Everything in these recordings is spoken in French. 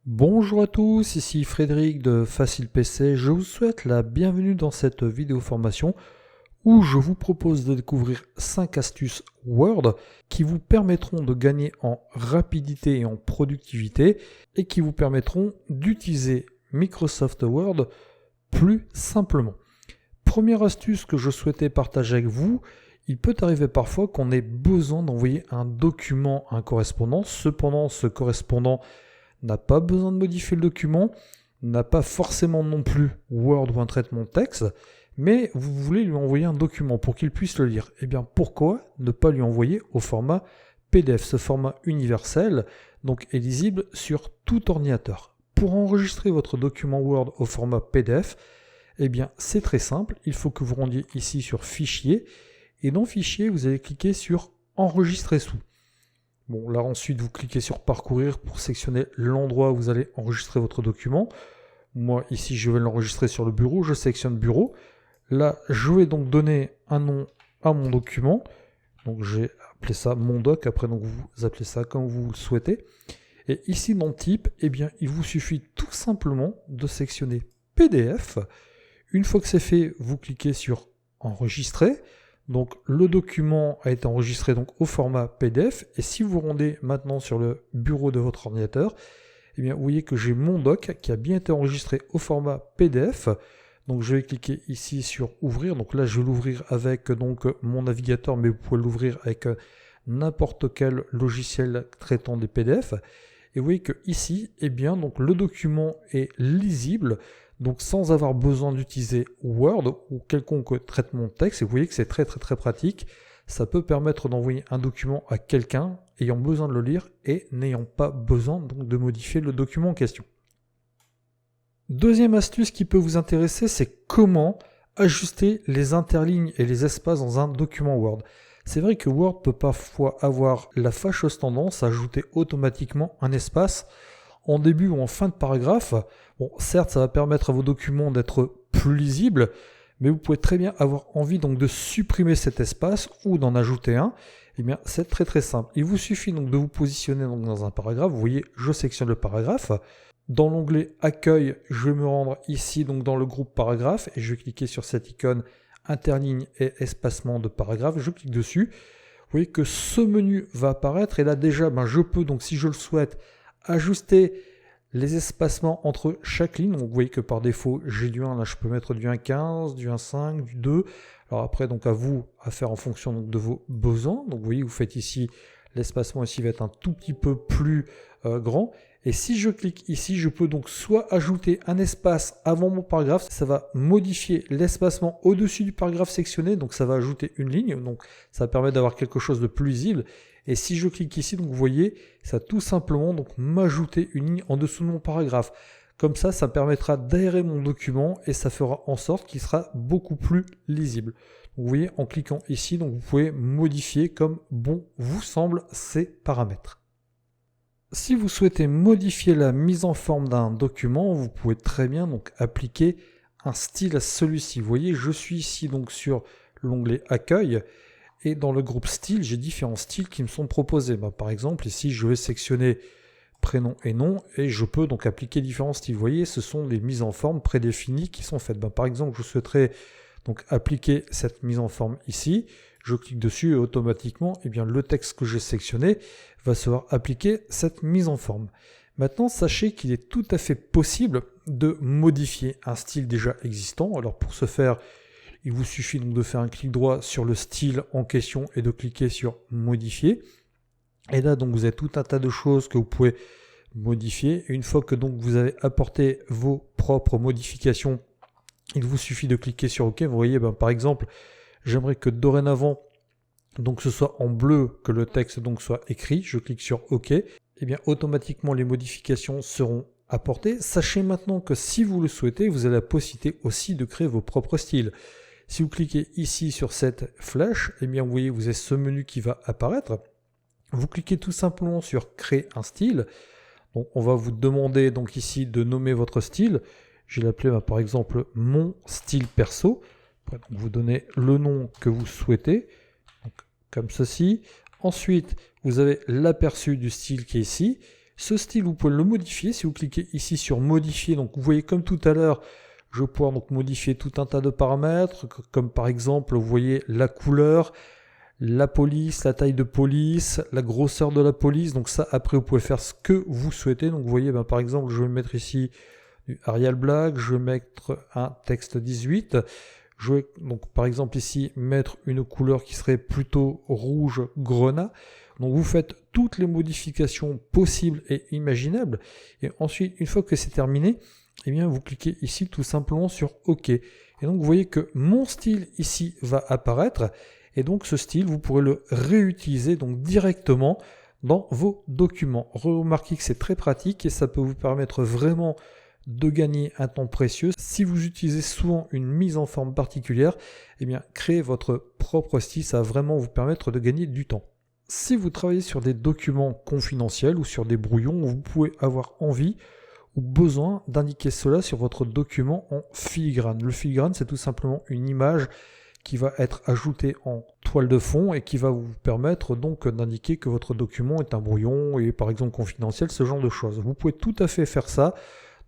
Bonjour à tous, ici Frédéric de Facile PC. Je vous souhaite la bienvenue dans cette vidéo formation où je vous propose de découvrir 5 astuces Word qui vous permettront de gagner en rapidité et en productivité et qui vous permettront d'utiliser Microsoft Word plus simplement. Première astuce que je souhaitais partager avec vous, il peut arriver parfois qu'on ait besoin d'envoyer un document à un correspondant. Cependant, ce correspondant n'a pas besoin de modifier le document, n'a pas forcément non plus Word ou un traitement de texte, mais vous voulez lui envoyer un document pour qu'il puisse le lire. Eh bien, pourquoi ne pas lui envoyer au format PDF, ce format universel, donc est lisible sur tout ordinateur. Pour enregistrer votre document Word au format PDF, eh bien, c'est très simple. Il faut que vous rendiez ici sur Fichier, et dans Fichier, vous allez cliquer sur Enregistrer sous. Bon, là ensuite vous cliquez sur Parcourir pour sélectionner l'endroit où vous allez enregistrer votre document. Moi ici je vais l'enregistrer sur le bureau, je sélectionne Bureau. Là je vais donc donner un nom à mon document. Donc j'ai appelé ça mon doc, après donc vous appelez ça comme vous le souhaitez. Et ici dans Type, eh bien il vous suffit tout simplement de sélectionner PDF. Une fois que c'est fait, vous cliquez sur Enregistrer. Donc le document a été enregistré donc au format PDF et si vous rendez maintenant sur le bureau de votre ordinateur, eh bien vous voyez que j'ai mon doc qui a bien été enregistré au format PDF. Donc je vais cliquer ici sur ouvrir. Donc là je vais l'ouvrir avec donc mon navigateur, mais vous pouvez l'ouvrir avec n'importe quel logiciel traitant des PDF. Et vous voyez que ici, eh bien donc le document est lisible. Donc sans avoir besoin d'utiliser Word ou quelconque traitement de texte, et vous voyez que c'est très pratique. Ça peut permettre d'envoyer un document à quelqu'un ayant besoin de le lire et n'ayant pas besoin donc de modifier le document en question. Deuxième astuce qui peut vous intéresser, c'est comment ajuster les interlignes et les espaces dans un document Word. C'est vrai que Word peut parfois avoir la fâcheuse tendance à ajouter automatiquement un espace en début ou en fin de paragraphe. Bon, certes, ça va permettre à vos documents d'être plus lisibles, mais vous pouvez très bien avoir envie donc de supprimer cet espace ou d'en ajouter un. Eh bien, c'est très simple. Il vous suffit donc de vous positionner donc dans un paragraphe. Vous voyez, je sélectionne le paragraphe. Dans l'onglet Accueil, je vais me rendre ici donc dans le groupe paragraphe et je vais cliquer sur cette icône interligne et espacement de paragraphe. Je clique dessus. Vous voyez que ce menu va apparaître et là déjà, je peux donc si je le souhaite ajuster les espacements entre chaque ligne. Donc vous voyez que par défaut j'ai du 1, là je peux mettre du 1.15, du 1.5, du 2. Alors après donc à vous à faire en fonction donc, de vos besoins. Donc vous voyez vous faites ici, l'espacement ici va être un tout petit peu plus grand. Et si je clique ici, je peux donc soit ajouter un espace avant mon paragraphe, ça va modifier l'espacement au-dessus du paragraphe sectionné, donc ça va ajouter une ligne, donc ça permet d'avoir quelque chose de plus lisible. Et si je clique ici, donc vous voyez, ça va tout simplement donc m'ajouter une ligne en dessous de mon paragraphe. Comme ça permettra d'aérer mon document et ça fera en sorte qu'il sera beaucoup plus lisible. Donc vous voyez, en cliquant ici, donc vous pouvez modifier comme bon vous semble ces paramètres. Si vous souhaitez modifier la mise en forme d'un document, vous pouvez très bien donc appliquer un style à celui-ci. Vous voyez, je suis ici donc sur l'onglet Accueil et dans le groupe Style, j'ai différents styles qui me sont proposés. Par exemple, ici, je vais sélectionner prénom et nom et je peux donc appliquer différents styles. Vous voyez, ce sont des mises en forme prédéfinies qui sont faites. Par exemple, je souhaiterais donc appliquer cette mise en forme ici. Je clique dessus et automatiquement, le texte que j'ai sélectionné va se voir appliquer cette mise en forme. Maintenant, sachez qu'il est tout à fait possible de modifier un style déjà existant. Alors pour ce faire, il vous suffit donc de faire un clic droit sur le style en question et de cliquer sur modifier. Et là, donc vous avez tout un tas de choses que vous pouvez modifier. Et une fois que donc vous avez apporté vos propres modifications, il vous suffit de cliquer sur OK. Vous voyez, par exemple, j'aimerais que dorénavant, donc ce soit en bleu que le texte donc soit écrit. Je clique sur OK. Et bien automatiquement les modifications seront apportées. Sachez maintenant que si vous le souhaitez, vous avez la possibilité aussi de créer vos propres styles. Si vous cliquez ici sur cette flèche, vous voyez, vous avez ce menu qui va apparaître. Vous cliquez tout simplement sur créer un style. Donc on va vous demander donc ici de nommer votre style. Je vais l'appeler par exemple mon style perso. Donc vous donnez le nom que vous souhaitez, donc, comme ceci. Ensuite, vous avez l'aperçu du style qui est ici. Ce style, vous pouvez le modifier si vous cliquez ici sur modifier. Donc vous voyez comme tout à l'heure, je vais pouvoir donc modifier tout un tas de paramètres, comme par exemple, vous voyez la couleur, la police, la taille de police, la grosseur de la police. Donc ça, après, vous pouvez faire ce que vous souhaitez. Donc vous voyez, par exemple, je vais mettre ici du Arial Black, je vais mettre un texte 18. Je vais donc par exemple ici mettre une couleur qui serait plutôt rouge grenat. Donc vous faites toutes les modifications possibles et imaginables. Et ensuite, une fois que c'est terminé, eh bien vous cliquez ici tout simplement sur OK. Et donc vous voyez que mon style ici va apparaître. Et donc ce style, vous pourrez le réutiliser donc directement dans vos documents. Remarquez que c'est très pratique et ça peut vous permettre vraiment de gagner un temps précieux. Si vous utilisez souvent une mise en forme particulière, eh bien créer votre propre style, ça va vraiment vous permettre de gagner du temps. Si vous travaillez sur des documents confidentiels ou sur des brouillons, vous pouvez avoir envie ou besoin d'indiquer cela sur votre document en filigrane. Le filigrane, c'est tout simplement une image qui va être ajoutée en toile de fond et qui va vous permettre donc d'indiquer que votre document est un brouillon et par exemple confidentiel, ce genre de choses. Vous pouvez tout à fait faire ça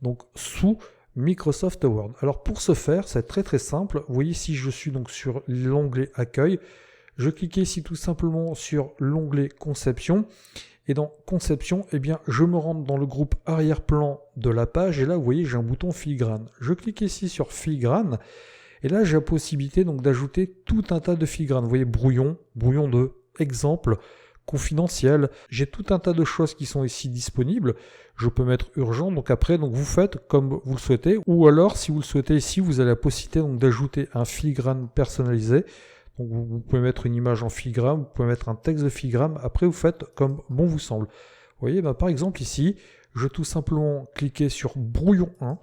donc sous Microsoft Word. Alors pour ce faire, c'est très très simple. Vous voyez ici, je suis donc sur l'onglet Accueil. Je clique ici tout simplement sur l'onglet Conception. Et dans Conception, eh bien, je me rends dans le groupe arrière-plan de la page. Et là, vous voyez, j'ai un bouton filigrane. Je clique ici sur filigrane. Et là, j'ai la possibilité donc d'ajouter tout un tas de filigranes. Vous voyez, brouillon de exemple, confidentiel. J'ai tout un tas de choses qui sont ici disponibles. Je peux mettre urgent. Donc après, donc vous faites comme vous le souhaitez. Ou alors, si vous le souhaitez, ici, vous avez la possibilité donc d'ajouter un filigrane personnalisé. Donc vous pouvez mettre une image en filigrane, vous pouvez mettre un texte de filigrane, après vous faites comme bon vous semble. Vous voyez, par exemple ici, je vais tout simplement cliquer sur brouillon 1,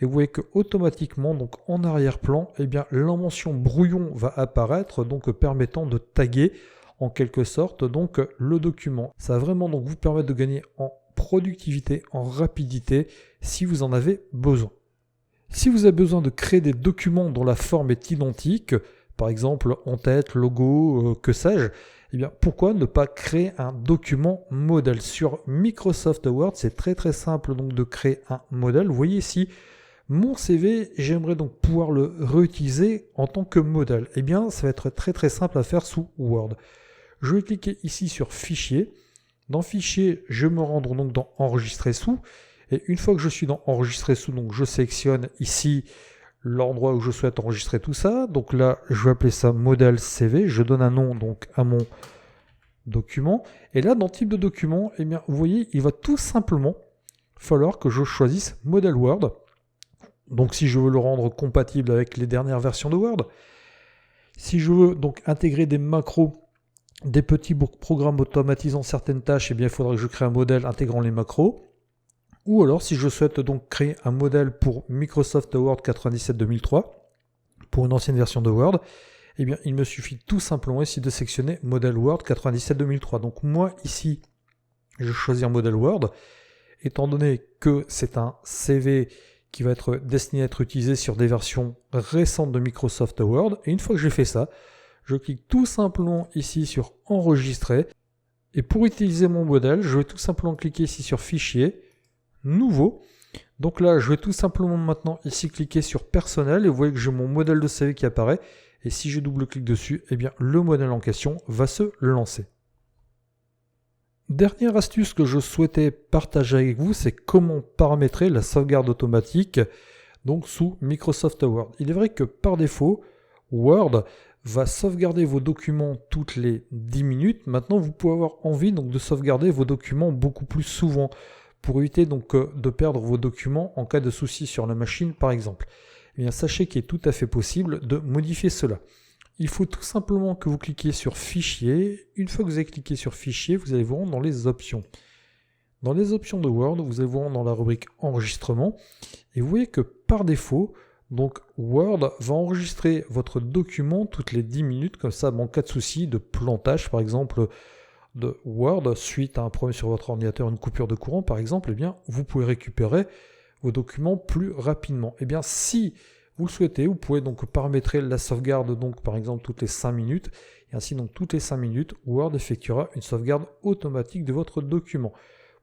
et vous voyez que automatiquement, donc en arrière-plan, eh bien la mention brouillon va apparaître, donc permettant de taguer en quelque sorte donc le document. Ça va vraiment donc vous permettre de gagner en productivité, en rapidité, si vous en avez besoin. Si vous avez besoin de créer des documents dont la forme est identique, par exemple en-tête, logo, que sais-je, eh bien pourquoi ne pas créer un document modèle? Sur Microsoft Word, c'est très très simple donc de créer un modèle. Vous voyez ici mon CV, j'aimerais donc pouvoir le réutiliser en tant que modèle. Eh bien, ça va être très très simple à faire sous Word. Je vais cliquer ici sur Fichier. Dans Fichier, je me rends donc dans Enregistrer sous. Et une fois que je suis dans Enregistrer sous, donc je sélectionne ici l'endroit où je souhaite enregistrer tout ça. Donc là, je vais appeler ça modèle CV. Je donne un nom donc à mon document. Et là, dans type de document, eh bien, vous voyez, il va tout simplement falloir que je choisisse modèle Word. Donc si je veux le rendre compatible avec les dernières versions de Word, si je veux donc intégrer des macros, des petits programmes automatisant certaines tâches, eh bien, il faudra que je crée un modèle intégrant les macros. Ou alors, si je souhaite donc créer un modèle pour Microsoft Word 97-2003, pour une ancienne version de Word, eh bien, il me suffit tout simplement ici de sélectionner modèle Word 97-2003. Donc moi, ici, je choisis un modèle Word. Étant donné que c'est un CV qui va être destiné à être utilisé sur des versions récentes de Microsoft Word, et une fois que j'ai fait ça, je clique tout simplement ici sur Enregistrer. Et pour utiliser mon modèle, je vais tout simplement cliquer ici sur Fichier, Nouveau. Donc là, je vais tout simplement maintenant ici cliquer sur Personnel et vous voyez que j'ai mon modèle de CV qui apparaît. Et si je double-clique dessus, eh bien le modèle en question va se lancer. Dernière astuce que je souhaitais partager avec vous, c'est comment paramétrer la sauvegarde automatique donc sous Microsoft Word. Il est vrai que par défaut, Word va sauvegarder vos documents toutes les 10 minutes. Maintenant, vous pouvez avoir envie donc de sauvegarder vos documents beaucoup plus souvent pour éviter donc de perdre vos documents en cas de souci sur la machine par exemple. Eh bien, sachez qu'il est tout à fait possible de modifier cela. Il faut tout simplement que vous cliquiez sur Fichier. Une fois que vous avez cliqué sur Fichier, vous allez vous rendre dans les options. Dans les options de Word, vous allez vous rendre dans la rubrique Enregistrement. Et vous voyez que par défaut, donc Word va enregistrer votre document toutes les 10 minutes. Comme ça, en cas de souci, de plantage par exemple de Word, suite à un problème sur votre ordinateur, une coupure de courant par exemple, eh bien, vous pouvez récupérer vos documents plus rapidement. Eh bien, si vous le souhaitez, vous pouvez donc paramétrer la sauvegarde donc par exemple toutes les 5 minutes et ainsi donc toutes les 5 minutes Word effectuera une sauvegarde automatique de votre document.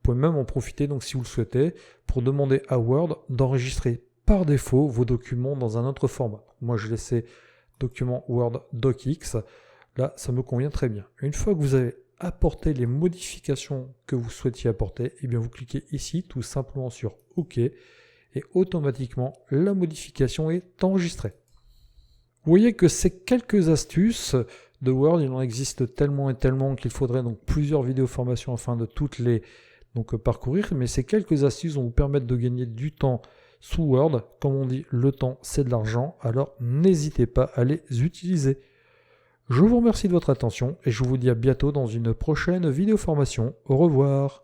pouvez même en profiter, donc si vous le souhaitez, pour demander à Word d'enregistrer par défaut vos documents dans un autre format. Moi, je laissais document Word DocX. Là, ça me convient très bien. Une fois que vous avez apporté les modifications que vous souhaitiez apporter, eh bien vous cliquez ici tout simplement sur OK et automatiquement la modification est enregistrée. Vous voyez que ces quelques astuces de Word, il en existe tellement et tellement qu'il faudrait donc plusieurs vidéos formations afin de toutes les parcourir, mais ces quelques astuces vont vous permettre de gagner du temps sous Word. Comme on dit, le temps c'est de l'argent, alors n'hésitez pas à les utiliser. Je vous remercie de votre attention et je vous dis à bientôt dans une prochaine vidéo formation. Au revoir.